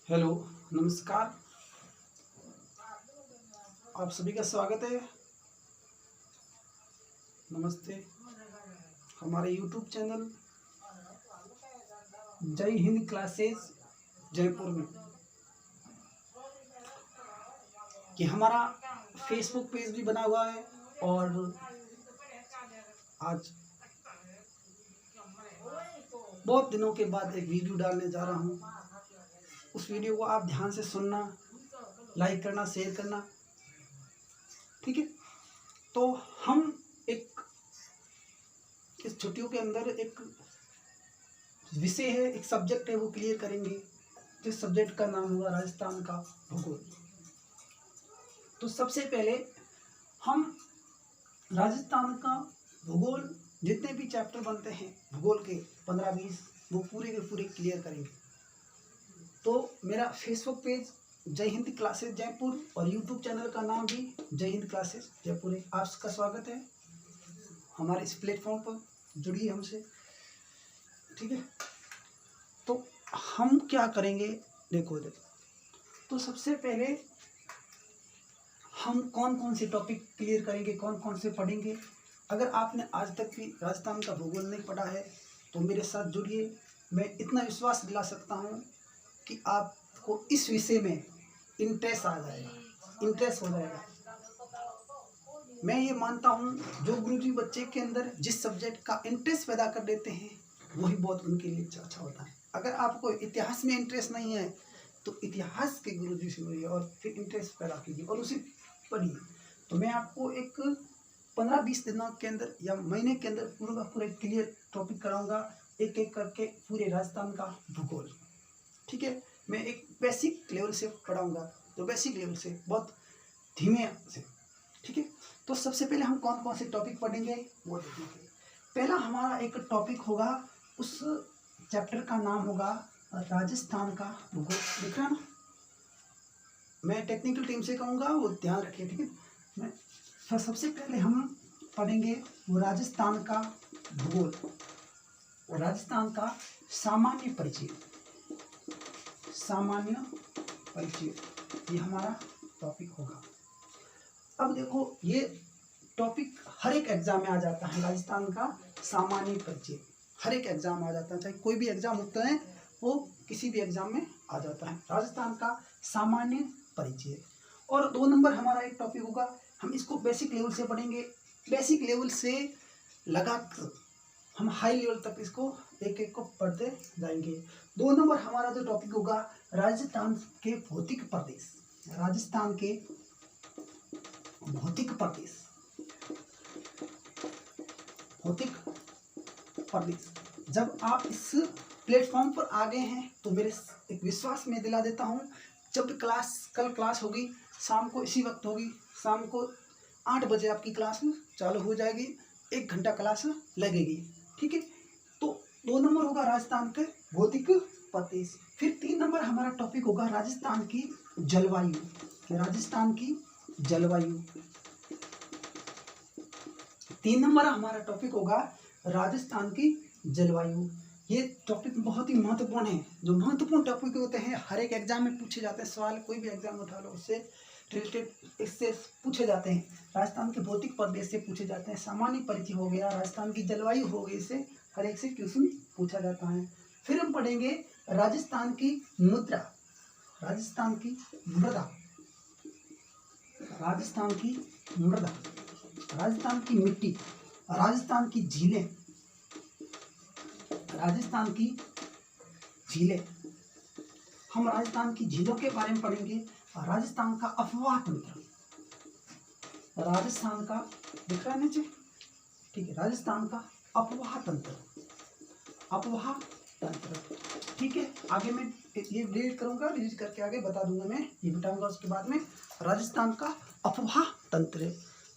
Hello, नमस्कार। आप सभी का स्वागत है। नमस्ते। हमारे यूट्यूब चैनल जय हिंद क्लासेस जयपुर में, कि हमारा फेसबुक पेज भी बना हुआ है और आज बहुत दिनों के बाद एक वीडियो डालने जा रहा हूँ। उस वीडियो को आप ध्यान से सुनना, लाइक करना, शेयर करना, ठीक है। तो हम एक इस छुट्टियों के अंदर एक विषय है, एक सब्जेक्ट है, वो क्लियर करेंगे। जिस सब्जेक्ट का नाम होगा राजस्थान का भूगोल। तो सबसे पहले हम राजस्थान का भूगोल, जितने भी चैप्टर बनते हैं भूगोल के 15-20, वो पूरे के पूरे क्लियर करेंगे। तो मेरा फेसबुक पेज जय हिंद क्लासेस जयपुर और यूट्यूब चैनल का नाम भी जय हिंद क्लासेस जयपुर है। आपका स्वागत है हमारे इस प्लेटफॉर्म पर, जुड़िए हमसे, ठीक है। तो हम क्या करेंगे, देखो। तो सबसे पहले हम कौन कौन से टॉपिक क्लियर करेंगे, कौन कौन से पढ़ेंगे। अगर आपने आज तक भी राजस्थान का भूगोल नहीं पढ़ा है तो मेरे साथ जुड़िए। मैं इतना विश्वास दिला सकता हूँ कि आपको इस विषय में इंटरेस्ट आ जाएगा, इंटरेस्ट हो जाएगा। मैं ये मानता हूँ जो गुरुजी बच्चे के अंदर जिस सब्जेक्ट का इंटरेस्ट पैदा कर देते हैं वही बहुत उनके लिए अच्छा होता है। अगर आपको इतिहास में इंटरेस्ट नहीं है तो इतिहास के गुरुजी से मिलिए और फिर इंटरेस्ट पैदा कीजिए और उसे पढ़िए। तो मैं आपको एक 15-20 दिनों के अंदर या महीने के अंदर पूरा पूरा क्लियर टॉपिक कराऊंगा, एक एक करके पूरे राजस्थान का भूगोल, ठीक है। मैं एक बेसिक लेवल से पढ़ाऊंगा, तो बेसिक लेवल से बहुत धीमे से, ठीक है। तो सबसे पहले हम कौन कौन से टॉपिक पढ़ेंगे वो देखेंगे। पहला हमारा एक टॉपिक होगा, उस चैप्टर का नाम होगा राजस्थान का भूगोल। दिख रहा है ना, मैं टेक्निकल टीम से कहूँगा, वो ध्यान रखिए, ठीक है। मैं सबसे पहले हम पढ़ेंगे वो राजस्थान का भूगोल और राजस्थान का सामान्य परिचय। सामान्य परिचय ये हमारा टॉपिक होगा। अब देखो, ये टॉपिक हर एक एग्जाम में आ जाता है। राजस्थान का सामान्य परिचय हर एक एग्जाम में आ जाता है, चाहे कोई भी एग्जाम होता है वो किसी भी एग्जाम में आ जाता है। राजस्थान का सामान्य परिचय। और 2 नंबर हमारा एक टॉपिक होगा, हम इसको बेसिक लेवल से पढ़ेंगे। बेसिक लेवल से लगाकर हम हाई लेवल तक इसको एक एक को पढ़ते जाएंगे। 2 नंबर हमारा जो टॉपिक होगा राजस्थान के भौतिक प्रदेश। राजस्थान के भौतिक प्रदेश, भौतिक प्रदेश। जब आप इस प्लेटफॉर्म पर आ गए हैं तो मेरे एक विश्वास में दिला देता हूँ, जब कल क्लास होगी शाम को इसी वक्त होगी, शाम को 8 बजे आपकी क्लास चालू हो जाएगी, 1 घंटा क्लास लगेगी, ठीक है। तो 2 नंबर होगा राजस्थान के भौतिक प्रदेश। फिर 3 नंबर हमारा टॉपिक होगा राजस्थान की जलवायु। राजस्थान की जलवायु। 3 नंबर हमारा टॉपिक होगा राजस्थान की जलवायु। ये टॉपिक बहुत ही महत्वपूर्ण है। जो महत्वपूर्ण टॉपिक होते हैं हर एक एग्जाम में पूछे जाते हैं सवाल, कोई भी एग्जाम उठा लो उससे रिलेटेड इससे पूछे जाते हैं। राजस्थान के भौतिक प्रदेश से पूछे जाते हैं, सामान्य परिचय हो गया, राजस्थान की जलवायु हो गई, इससे हर एक से क्वेश्चन पूछा जाता है। फिर हम पढ़ेंगे राजस्थान की मुद्रा, राजस्थान की मृदा, राजस्थान की मृदा, राजस्थान की मिट्टी, राजस्थान की झीलें, राजस्थान की झीलें। हम राजस्थान की झीलों के बारे में पढ़ेंगे। राजस्थान का अफवाह तंत्र, राजस्थान का दिख रहा है नीचे, ठीक है। राजस्थान का अफवाह तंत्र, अफवाह तंत्र, ठीक है। आगे मैं ये रीड करूंगा, रीड करके आगे बता दूंगा, मैं ये बताऊंगा उसके बाद में। राजस्थान का अफवाह तंत्र,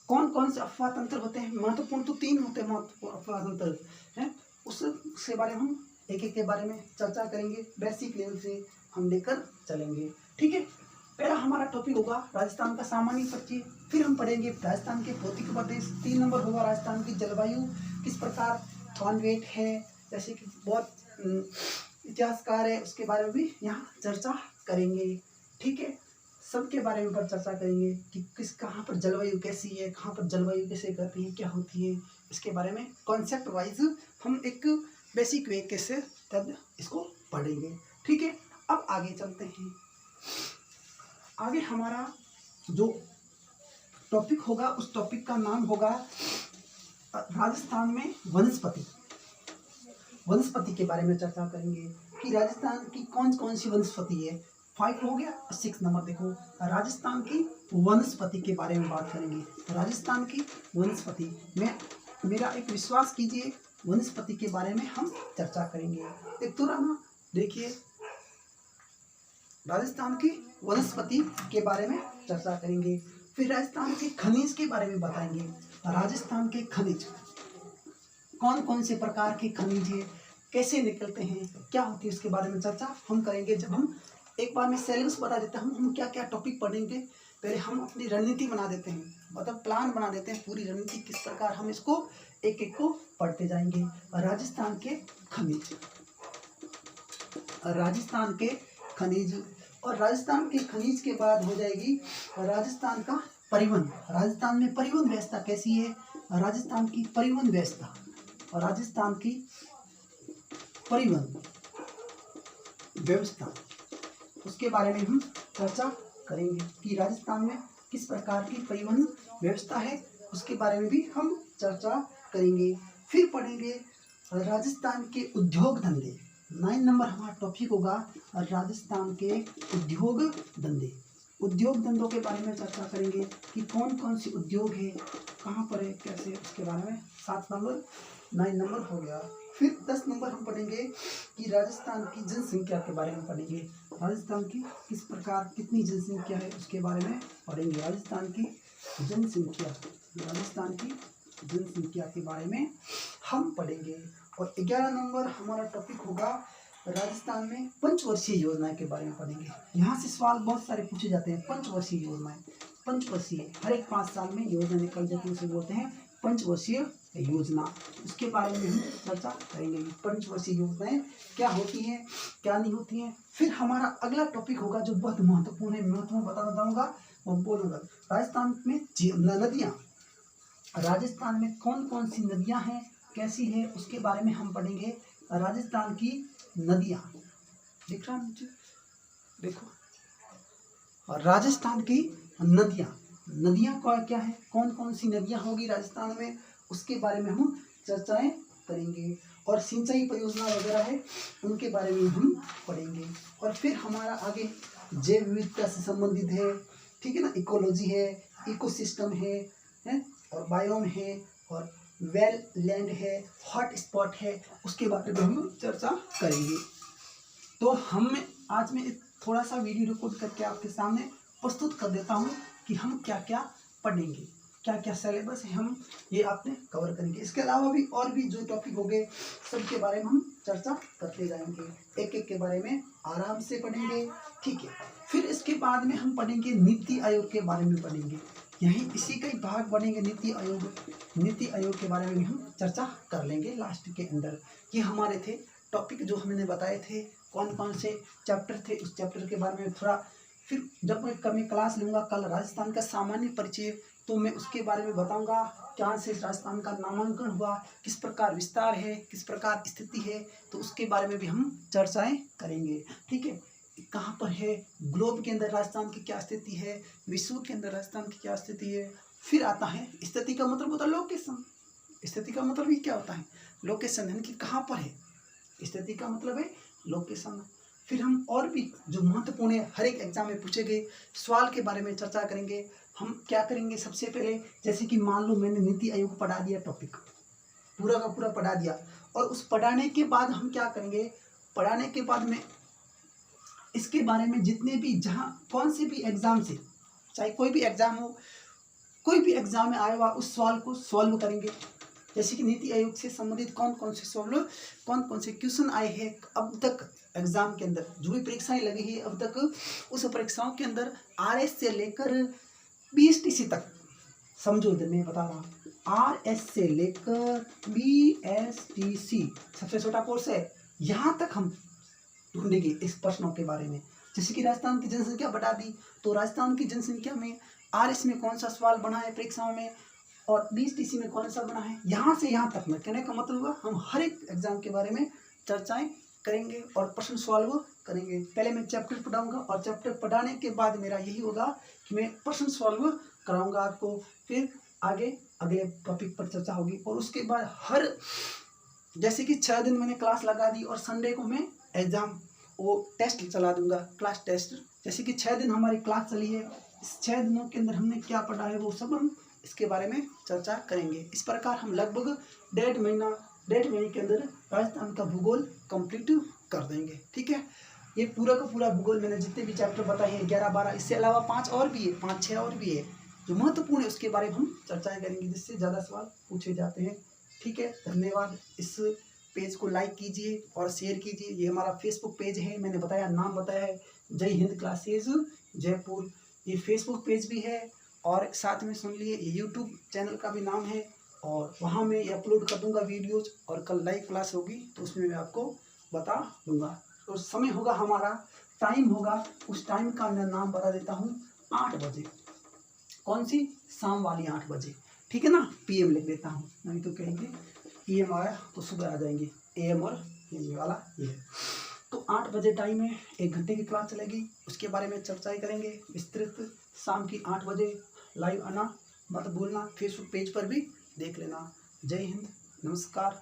कौन कौन से अफवाह तंत्र होते हैं, महत्वपूर्ण तो 3 होते हैं महत्वपूर्ण अफवाह तंत्र हैं, उसके बारे में हम एक एक के बारे में चर्चा करेंगे। बेसिक लेवल से हम लेकर चलेंगे, ठीक है। पहला हमारा टॉपिक होगा राजस्थान का सामान्य परिचय। फिर हम पढ़ेंगे राजस्थान के भौतिक प्रदेश। 3 नंबर होगा राजस्थान की जलवायु, किस प्रकार थॉर्नवेट है, जैसे कि बहुत इतिहासकार है, उसके बारे में भी यहाँ चर्चा करेंगे। ठीक है, सबके बारे में पर चर्चा करेंगे कि कहाँ पर जलवायु कैसी है, कहाँ पर जलवायु कैसे करती है, क्या होती है, इसके बारे में कॉन्सेप्ट वाइज हम एक बेसिक वे के से तब इसको पढ़ेंगे। ठीक है, अब आगे चलते हैं। आगे हमारा जो टॉपिक होगा उस टॉपिक का नाम होगा राजस्थान में वनस्पति। वनस्पति के बारे में चर्चा करेंगे कि राजस्थान की कौन कौन सी वनस्पति है। 5 हो गया। 6 नंबर देखो, राजस्थान की वनस्पति के बारे में बात करेंगे। राजस्थान की वनस्पति में मेरा एक विश्वास कीजिए, वनस्पति के बारे में हम चर्चा करेंगे। एक तो ना देखिए, राजस्थान की वनस्पति के बारे में चर्चा करेंगे। फिर राजस्थान के खनिज के बारे में बताएंगे। राजस्थान के खनिज कौन कौन से प्रकार के खनिज है, कैसे निकलते हैं, क्या होती है, उसके बारे में चर्चा हम करेंगे। जब हम एक बार मैं सिलेबस बता देता हूँ हम क्या क्या टॉपिक पढ़ेंगे। पहले हम अपनी रणनीति बना देते हैं, मतलब प्लान बना देते हैं, पूरी रणनीति किस प्रकार हम इसको एक एक को पढ़ते जाएंगे। राजस्थान के खनिज, राजस्थान के खनिज, और राजस्थान के खनिज के बाद हो जाएगी राजस्थान का परिवहन। राजस्थान में परिवहन व्यवस्था कैसी है, राजस्थान की परिवहन व्यवस्था, और राजस्थान की परिवहन व्यवस्था, उसके बारे में हम चर्चा करेंगे कि राजस्थान में किस प्रकार की परिवहन व्यवस्था है, उसके बारे में भी हम चर्चा करेंगे। फिर पढ़ेंगे राजस्थान के उद्योग धंधे। 9 नंबर हमारा टॉपिक होगा राजस्थान के उद्योग धंधे। उद्योग धंधों के बारे में चर्चा करेंगे कि कौन कौन सी उद्योग है, कहाँ पर है, कैसे, उसके बारे में 7 नंबर 9 नंबर हो गया। फिर 10 नंबर हम पढ़ेंगे कि राजस्थान की जनसंख्या के बारे में पढ़ेंगे। राजस्थान की किस प्रकार कितनी जनसंख्या है उसके बारे में पढ़ेंगे। राजस्थान की जनसंख्या, राजस्थान की जनसंख्या के बारे में हम पढ़ेंगे। और 11 नंबर हमारा टॉपिक होगा राजस्थान में पंचवर्षीय योजनाएं के बारे में पढ़ेंगे। यहाँ से सवाल बहुत सारे पूछे जाते हैं। पंचवर्षीय योजनाएं, पंचवर्षीय हर एक 5 साल में योजना निकल जाती है, उसे बोलते हैं पंचवर्षीय योजना। उसके बारे में हम चर्चा करेंगे। पंचवर्षीय योजनाएं क्या होती हैं, क्या नहीं होती हैं। फिर हमारा अगला टॉपिक होगा जो बहुत महत्वपूर्ण है, मैं बताना चाहूँगा वो बोलूँगा। राजस्थान में नदियाँ, राजस्थान में कौन कौन सी नदियाँ हैं, कैसी है, उसके बारे में हम पढ़ेंगे। राजस्थान की नदियाँ, दिख रहा है मुझे, देखो, और राजस्थान की नदियाँ, नदियाँ का क्या है, कौन कौन सी नदियाँ होगी राजस्थान में, उसके बारे में हम चर्चाएं करेंगे। और सिंचाई परियोजना वगैरह है उनके बारे में हम पढ़ेंगे। और फिर हमारा आगे जैव विविधता से संबंधित है, ठीक है ना, इकोलॉजी है, इकोसिस्टम है, और बायोम है, और वेल लैंड है, हॉट स्पॉट है, उसके बारे में हम चर्चा करेंगे। तो हम आज मैं थोड़ा सा वीडियो रिकॉर्ड करके आपके सामने प्रस्तुत कर देता हूँ कि हम क्या क्या पढ़ेंगे, क्या क्या सिलेबस है, हम ये आपने कवर करेंगे। इसके अलावा भी और भी जो टॉपिक हो गए सबके बारे में हम चर्चा करते जाएंगे, एक एक के बारे में आराम से पढ़ेंगे। ठीक है, फिर इसके बाद में हम पढ़ेंगे नीति आयोग के बारे में पढ़ेंगे। यही इसी का ही भाग बढ़ेंगे नीति आयोग। नीति आयोग के बारे में भी हम चर्चा कर लेंगे लास्ट के अंदर। ये हमारे थे टॉपिक जो हमने बताए थे, कौन कौन से चैप्टर थे, उस चैप्टर के बारे में थोड़ा। फिर जब मैं क्लास लूँगा कल राजस्थान का सामान्य परिचय, तो मैं उसके बारे में बताऊंगा क्या से राजस्थान का नामांकन हुआ, किस प्रकार विस्तार है, किस प्रकार स्थिति है, तो उसके बारे में भी हम चर्चाएं करेंगे। ठीक है, कहाँ पर है, ग्लोब के अंदर राजस्थान की क्या स्थिति है, विश्व के अंदर राजस्थान की क्या स्थिति है। फिर आता है स्थिति का मतलब होता है लोकेशन। स्थिति का मतलब ही क्या होता है, लोकेशन, यानी कि कहाँ पर है। स्थिति का मतलब है लोकेशन। फिर हम और भी जो महत्वपूर्ण है, हर एक एग्जाम में पूछे गए सवाल के बारे में चर्चा करेंगे। हम क्या करेंगे, सबसे पहले जैसे कि मान लो मैंने नीति आयोग पढ़ा दिया, टॉपिक पूरा का पूरा पढ़ा दिया, और उस पढ़ाने के बाद हम क्या करेंगे, पढ़ाने के बाद में इसके बारे में जितने भी जहाँ कौन से भी एग्जाम से, चाहे कोई भी एग्जाम हो, कोई भी एग्जाम में आया हुआ उस सवाल को सॉल्व करेंगे। जैसे कि नीति आयोग से संबंधित कौन कौन से क्वेश्चन आए हैं अब तक एग्जाम के अंदर, जो भी परीक्षाएं लगी है अब तक, उस परीक्षाओं के अंदर RS से लेकर BSTC तक, समझो इधर मैं बता रहा हूँ, RS से लेकर BSTC सबसे छोटा कोर्स है, यहाँ तक हम ढूंढेंगे इस प्रश्नों के बारे में। जैसे कि राजस्थान की जनसंख्या बढ़ा दी, तो राजस्थान की जनसंख्या में RS में कौन सा सवाल बना है परीक्षाओं में और BSTC में कौन सा बना है, यहाँ से यहाँ तक में कहने का मतलब हुआ हम हर एक एग्जाम के बारे में चर्चाएं करेंगे और प्रश्न सॉल्व करेंगे। पहले मैं चैप्टर पढ़ाऊंगा और चैप्टर पढ़ाने के बाद मेरा यही होगा कि मैं प्रश्न सॉल्व कराऊंगा आपको, फिर आगे अगले टॉपिक पर चर्चा होगी। और उसके बाद हर जैसे कि 6 दिन मैंने क्लास लगा दी और संडे को मैं एग्जाम वो टेस्ट चला दूंगा, क्लास टेस्ट। जैसे कि 6 दिन हमारी क्लास चली है, इस 6 दिनों के अंदर हमने क्या पढ़ा है वो सब हम इसके बारे में चर्चा करेंगे। इस प्रकार हम लगभग 1.5 महीने के अंदर राजस्थान का भूगोल कंप्लीट कर देंगे। ठीक है, ये पूरा का पूरा भूगोल मैंने जितने भी चैप्टर बताए हैं 11-12, इससे अलावा 5 और भी है, 5-6 और भी है जो महत्वपूर्ण है, उसके बारे में हम चर्चाएं करेंगे जिससे ज़्यादा सवाल पूछे जाते हैं। ठीक है, धन्यवाद। इस पेज को लाइक कीजिए और शेयर कीजिए। ये हमारा फेसबुक पेज है, मैंने बताया, नाम बताया है, जय हिंद क्लासेज जयपुर। ये फेसबुक पेज भी है और साथ में सुन लिए यूट्यूब चैनल का भी नाम है और वहाँ मैं ये अपलोड कर दूंगा वीडियोज। और कल लाइव क्लास होगी तो उसमें मैं आपको बता दूंगा। तो समय होगा हमारा, टाइम होगा, उस टाइम का मैं नाम बता देता हूँ, 8 बजे। कौन सी? शाम वाली 8 बजे। ठीक है ना, PM लिख देता हूँ, नहीं तो कहेंगे PM आया तो सुबह आ जाएंगे, AM और PM वाला ये है। तो 8 बजे टाइम है, 1 घंटे की क्लास चलेगी, उसके बारे में चर्चाएं करेंगे विस्तृत। शाम की 8 बजे लाइव आना मत भूलना, फेसबुक पेज पर भी देख लेना। जय हिंद, नमस्कार।